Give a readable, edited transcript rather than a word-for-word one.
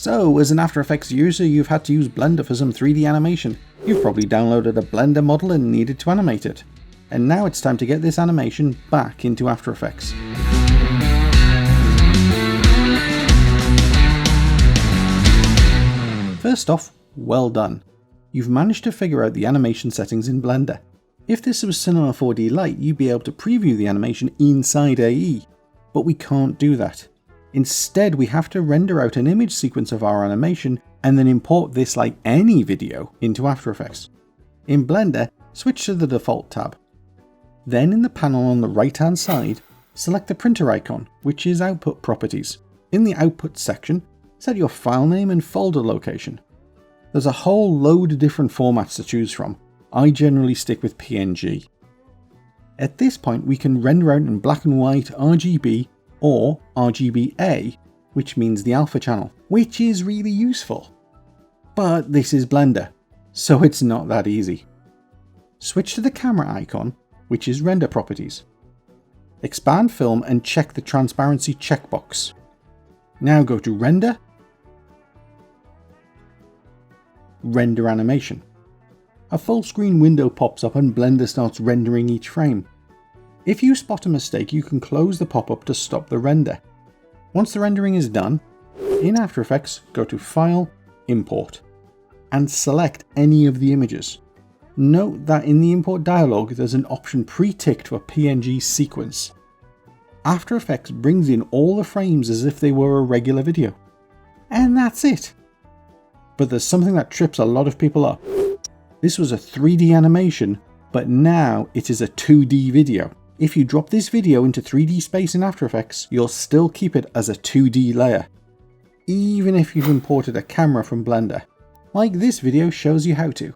So, as an After Effects user, you've had to use Blender for some 3D animation. You've probably downloaded a Blender model and needed to animate it. And now it's time to get this animation back into After Effects. First off, well done. You've managed to figure out the animation settings in Blender. If this was Cinema4D Lite, you'd be able to preview the animation inside AE, but we can't do that. Instead, we have to render out an image sequence of our animation and then import this like any video into After Effects. In Blender, switch to the Default tab. Then in the panel on the right hand side, select the printer icon, which is Output Properties. In the Output section, set your file name and folder location. There's a whole load of different formats to choose from. I generally stick with PNG. At this point, we can render out in black and white, RGB, or RGBA, which means the alpha channel, which is really useful. But this is Blender, so it's not that easy. Switch to the camera icon, which is Render Properties. Expand Film and check the Transparency checkbox. Now go to Render, Render Animation. A full screen window pops up and Blender starts rendering each frame. If you spot a mistake, you can close the pop-up to stop the render. Once the rendering is done, in After Effects, go to File, Import, and select any of the images. Note that in the import dialog, there's an option pre-ticked for PNG sequence. After Effects brings in all the frames as if they were a regular video. And that's it. But there's something that trips a lot of people up. This was a 3D animation, but now it is a 2D video. If you drop this video into 3D space in After Effects, you'll still keep it as a 2D layer, even if you've imported a camera from Blender, like this video shows you how to.